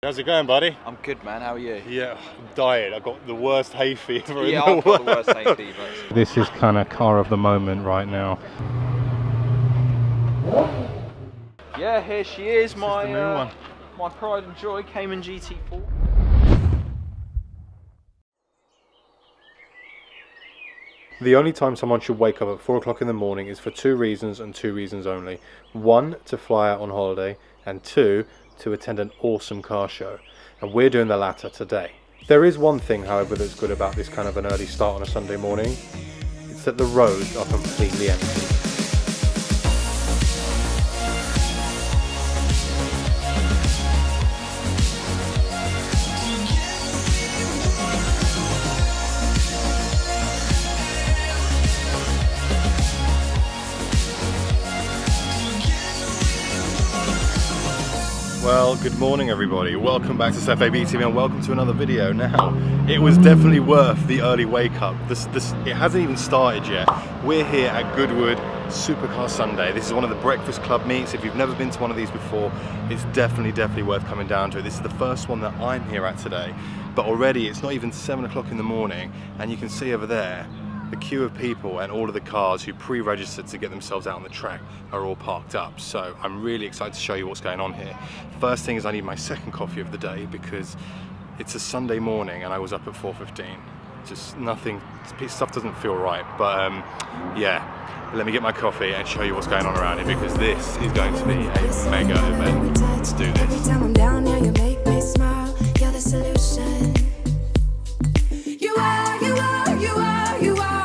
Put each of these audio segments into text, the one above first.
How's it going, buddy? I'm good, man. How are you? Yeah, I'm dying. I've got the worst hay fever in the I've got world. the worst hay fever. This is kind of car of the moment right now. Yeah, here she is, The new one. my pride and joy, Canon GT3. The only time someone should wake up at 4 o'clock in the morning is for two reasons and two reasons only. One, to fly out on holiday, and two, to attend an awesome car show. And we're doing the latter today. There is one thing, however, that's good about this kind of an early start on a Sunday morning. It's that the roads are completely empty. Well, good morning everybody, welcome back to FAB TV and welcome to another video. Now, it was definitely worth the early wake up. It hasn't even started yet. We're here at Goodwood Supercar Sunday. This is one of the Breakfast Club meets. If you've never been to one of these before, it's definitely worth coming down to it. This is the first one that I'm here at today, but already it's not even 7 o'clock in the morning and you can see over there the queue of people and all of the cars who pre-registered to get themselves out on the track are all parked up. So I'm really excited to show you what's going on here. First thing is I need my second coffee of the day because it's a Sunday morning and I was up at 4:15. Just nothing, stuff doesn't feel right. But yeah, let me get my coffee and show you what's going on around here because this is going to be a mega event. Let's do this. Every time I'm down here, you make me smile. You're the solution. You are, you are, you are, you are.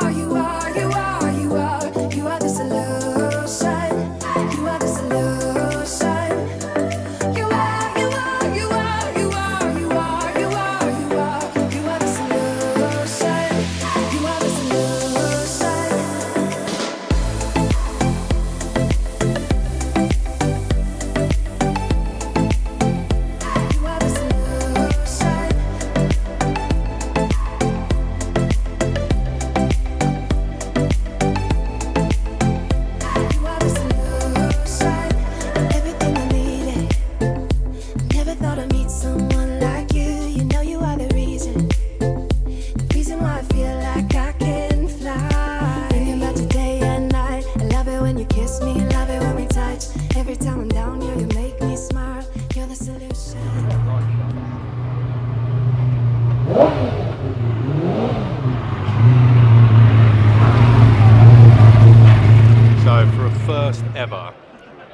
First ever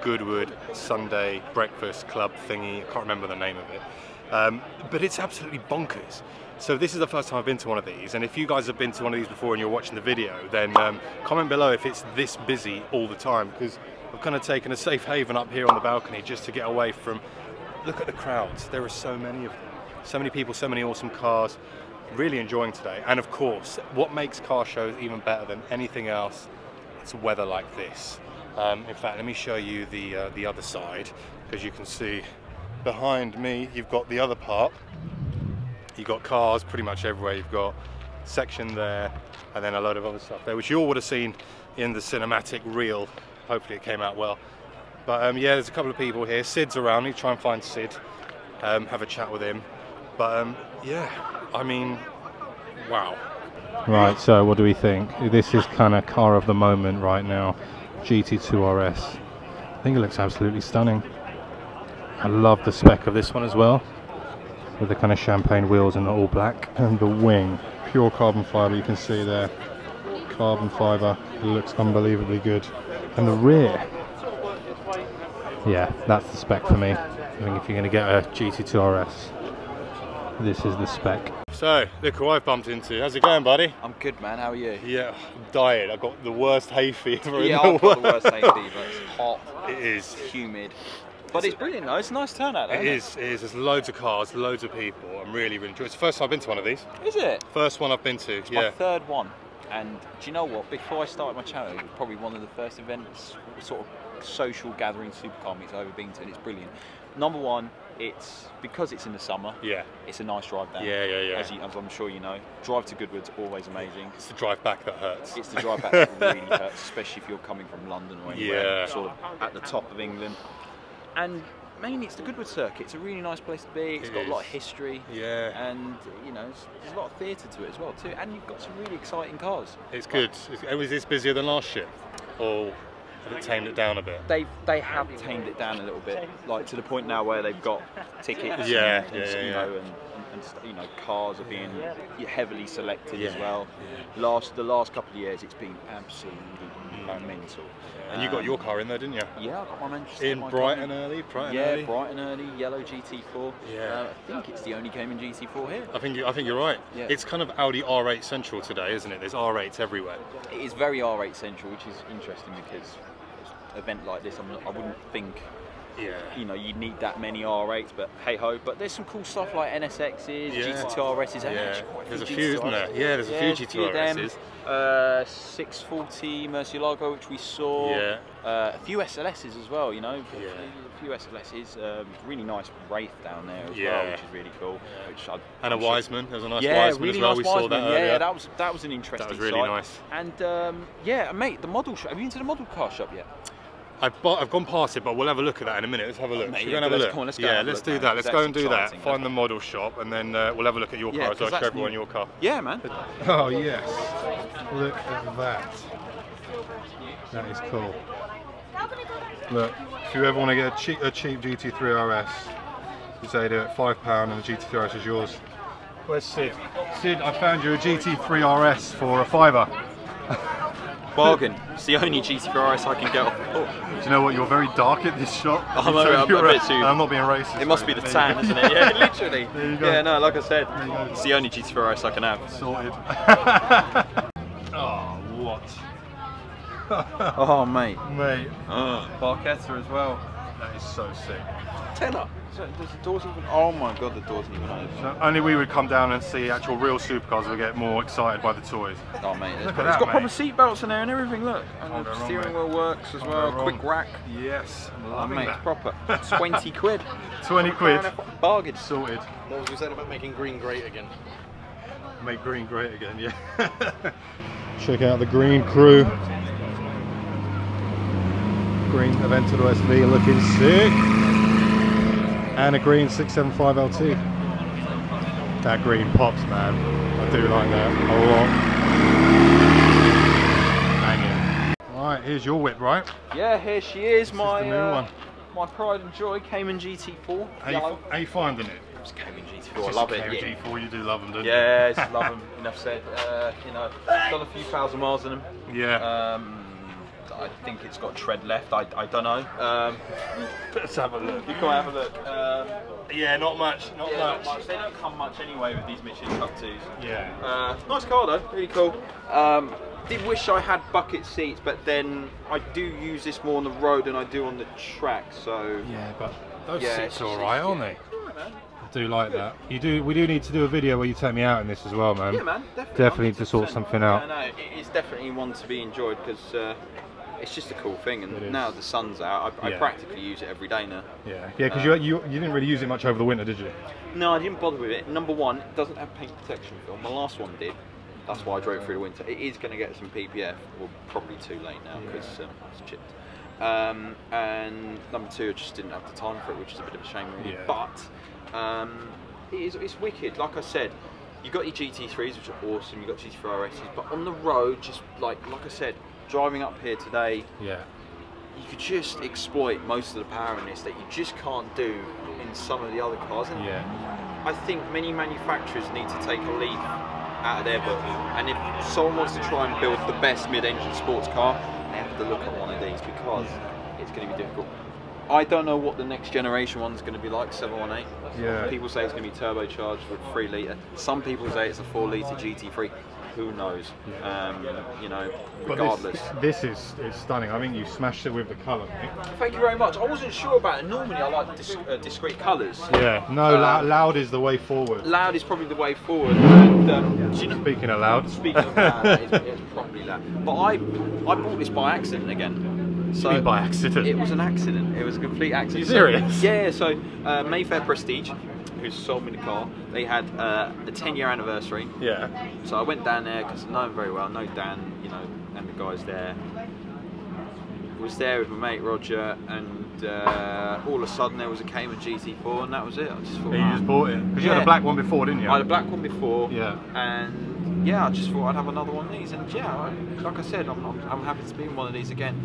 Goodwood Sunday breakfast club thingy. I can't remember the name of it, but it's absolutely bonkers. So this is the first time I've been to one of these, and if you guys have been to one of these before and you're watching the video, then comment below if it's this busy all the time, because I've kind of taken a safe haven up here on the balcony just to get away from, look at the crowds, there are so many of them, so many people, so many awesome cars. Really enjoying today. And of course, what makes car shows even better than anything else, it's weather like this. In fact, let me show you the other side, because you can see behind me you've got the other part. You've got cars pretty much everywhere. You've got a section there and then a load of other stuff there, which you all would have seen in the cinematic reel. Hopefully it came out well. But yeah, there's a couple of people here. Sid's around. You try and find Sid, have a chat with him. But yeah, I mean, wow. Right, so what do we think? This is kind of car of the moment right now. GT3 RS. I think it looks absolutely stunning. I love the spec of this one as well, with the kind of champagne wheels and the all black. And the wing, pure carbon fibre, you can see there. Carbon fibre, it looks unbelievably good. And the rear, yeah, that's the spec for me. I think if you're going to get a GT3 RS, this is the spec. So, look who I've bumped into. How's it going, buddy? I'm good, man. How are you? Yeah, I'm dying. I've got the worst hay fever in the I've world. got the worst hay fever. It's hot. It is. It's humid. But it's brilliant though. It's a nice turnout though, It is. There's loads of cars, loads of people. I'm really enjoying it. It's the first time I've been to one of these. Is it? First one I've been to, It's yeah. my third one. And do you know what? Before I started my channel, it was probably one of the first events, sort of social gathering supercar meets I've ever been to, and it's brilliant. Number one, it's because it's in the summer. Yeah. It's a nice drive down. Yeah. As I'm sure you know, drive to Goodwood's always amazing. It's the drive back that hurts. It's the drive back that really hurts, especially if you're coming from London or anywhere, Yeah. sort of at the top of England. And mainly it's the Goodwood circuit. It's a really nice place to be. It's got a lot of history. Yeah. And you know, there's a lot of theatre to it as well too. And you've got some really exciting cars. It's good. Was this busier than last year, or have it tamed it down a bit? They have tamed it down a little bit, like to the point now where they've got tickets. Yeah, you know, and you know, cars are being heavily selected as well. Yeah. The last couple of years, it's been absolutely mental. And you got your car in there, didn't you? Yeah, I got my Manchester. In Brighton early, Yeah, Brighton early, yellow GT4. Yeah. I think it's the only Cayman GT4 here. I think you're right. Yeah. It's kind of Audi R8 central today, isn't it? There's R8s everywhere. It is very R8 central, which is interesting because an event like this, I wouldn't think. Yeah. You know, you need that many R8s, but hey ho. But there's some cool stuff like NSXs, GT2 RSs. Yeah. There's a few, isn't there? Yeah, there's a few GT2 RSs. 640 Murcielago, which we saw. Yeah. A few SLSs as well. You know, a few SLSs. Really nice Wraith down there as well, which is really cool. Which and a Wiseman. There's a nice Wiseman really as well. Nice we Wiseman. saw that earlier. Yeah, that was an interesting. That was really nice. And yeah, mate, the model shop. Have you been to the model car shop yet? I've gone past it, but we'll have a look at that in a minute. Let's have a look. Mate, Should we go and have a look? Come on, let's go yeah, have a let's look, do man. that. Let's go and do that. Exciting. Find the model shop, and then we'll have a look at your car as well. Show everyone your car. Yeah, man. Oh yes, look at that. That is cool. Look, if you ever want to get a cheap GT3 RS, you say do it £5 and the GT3 RS is yours. Where's Sid? Sid, I found you a GT3 RS for a £5. Bargain. It's the only GT3 RS I can get off. Oh. Do you know what? You're very dark at this shop. I'm a bit too. I'm not being racist. It must be the tan, isn't it? Yeah, literally. There you go. Yeah, no, like I said, it's the only GT3 RS I can have. Sorted. Oh, what? Oh, mate. Mate. Barchetta as well. That is so sick. Tenner. Does the doors even? Oh my god, the doors didn't even open. So only we would come down and see actual real supercars would get more excited by the toys. Oh mate, Look it's at that, got proper mate. seat belts in there and everything. Look, and Can't the go wrong, steering mate. wheel works as Can't well. go Quick wrong. rack. Yes, I'm Oh loving mate, that. it's proper. 20 quid. 20 quid. Bargain. Sorted. What was we said about making green great again? Make green great again, yeah. Check out the green crew. Green Aventador SV looking sick. And a green 675 LT. That green pops, man. I do like that a lot. Banging. Alright, here's your whip, right? Yeah, here she is. This is the new one. My pride and joy, Cayman GT4. How you finding it? It's Cayman GT4. I love it. Cayman Yeah. G4, you do love them, don't you? Yeah, I love them. Enough said. You know, done a few thousand miles in them. Yeah. I think it's got tread left. I don't know. Let's have a look. You can have a look. Yeah, not much. Not much. They don't come much anyway with these Michelin Cup 2s. Yeah. Nice car though, really cool. Did wish I had bucket seats, but then I do use this more on the road than I do on the track. So Yeah, but those Yeah, seats it's are alright, aren't they? alright, man. I do like that. We do need to do a video where you take me out in this as well, man. Yeah, man, definitely. Definitely need to sort 100%. something out. No, it's definitely one to be enjoyed because it's just a cool thing. It And is. now the sun's out, I Yeah. practically use it every day now. Yeah, because you didn't really use it much over the winter, did you? No, I didn't bother with it. Number one, it doesn't have paint protection film. My last one did. That's why I drove through the winter. It is going to get some PPF. Well, probably too late now because it's chipped. And number two, I just didn't have the time for it, which is a bit of a shame really. Yeah. But it's wicked. Like I said, you got your GT3s, which are awesome. You got GT3 RSs, but on the road, just like I said, driving up here today, Yeah. you could just exploit most of the power in this that you just can't do in some of the other cars. And Yeah. I think many manufacturers need to take a leaf out of their book, and if someone wants to try and build the best mid-engine sports car, they have to look at one of these because it's going to be difficult. I don't know what the next generation one's going to be like, 718. Yeah. People say it's going to be turbocharged with 3 litre. Some people say it's a 4 litre GT3. Who knows? You know, But regardless. this is stunning. I think you smashed it with the colour, mate. Thank you very much. I wasn't sure about it. Normally I like discreet colours. Yeah. No, loud is the way forward. Loud is probably the way forward. And, do you know, Speaking of loud. speaking of loud, it's probably loud. But I bought this by accident again. So You mean by accident? It was an accident. It was a complete accident. Are you serious? Yeah. So Mayfair Prestige, who sold me the car, they had a 10-year anniversary. Yeah. So I went down there because I know him very well. I know Dan, you know, and the guys there. I was there with my mate Roger, and all of a sudden there was a Canon GT3 and that was it. I just thought, You just bought it because you had a black one before, didn't you? I had a black one before. Yeah. And yeah, I just thought I'd have another one of these. And yeah, like I said, I'm happy to be in one of these again.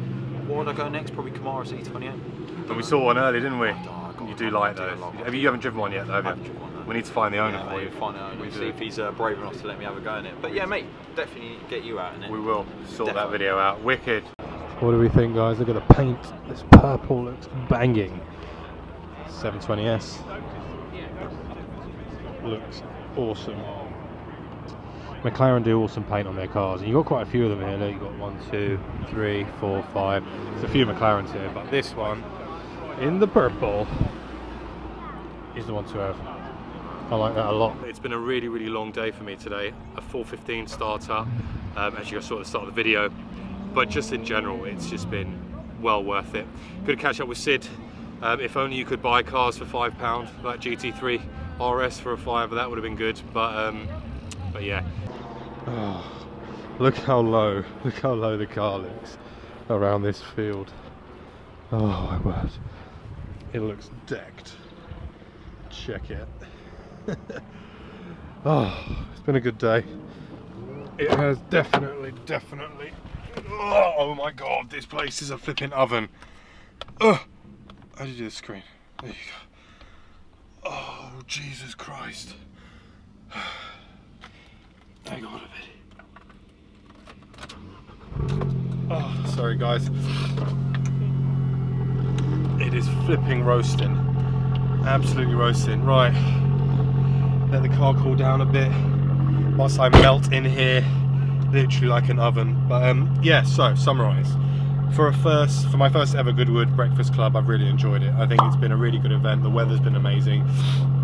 What would I go next? Probably Camaro C28. And we saw one early, didn't we? Oh, You do like those. You haven't driven one yet, though, have you? I haven't driven one, no. We need to find the owner Yeah, for you. mate, find out. We'll see if he's brave enough to let me have a go in it. But yeah, mate, definitely get you out in it. We will sort that Definitely. video out. Wicked. What do we think, guys? Look at the paint. This purple looks banging. 720S. Looks awesome. McLaren do awesome paint on their cars, and you've got quite a few of them here. Look, you've got 1, 2, 3, 4, 5. There's a few McLarens here, but this one in the purple is the one to have. I like that a lot. It's been a really, really long day for me today. A 4:15 starter, as you saw at the start of the video. But just in general, it's just been well worth it. Good to catch up with Sid. If only you could buy cars for £5, like GT3 RS for a £5, that would have been good. But yeah. Oh, look how low the car looks around this field. Oh my word. It looks decked. Check it. Oh, it's been a good day. It has definitely. Oh my god, this place is a flipping oven. How do you do the screen? There you go. Oh, Jesus Christ. Hang on a minute. Oh, sorry guys. It is flipping roasting. Absolutely roasting. Right. Let the car cool down a bit whilst I melt in here. Literally like an oven. But yeah, so summarise. For my first ever Goodwood Breakfast Club, I've really enjoyed it. I think it's been a really good event. The weather's been amazing.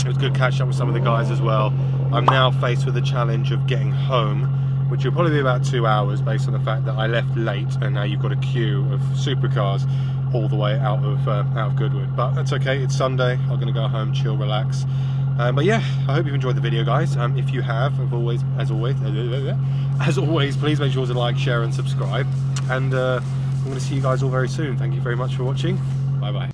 It was good catching up with some of the guys as well. I'm now faced with the challenge of getting home, which will probably be about 2 hours based on the fact that I left late and now you've got a queue of supercars all the way out of Goodwood. But that's okay, it's Sunday. I'm going to go home, chill, relax. But yeah, I hope you've enjoyed the video, guys. If you have, as always, please make sure to like, share and subscribe. And I'm going to see you guys all very soon. Thank you very much for watching. Bye bye.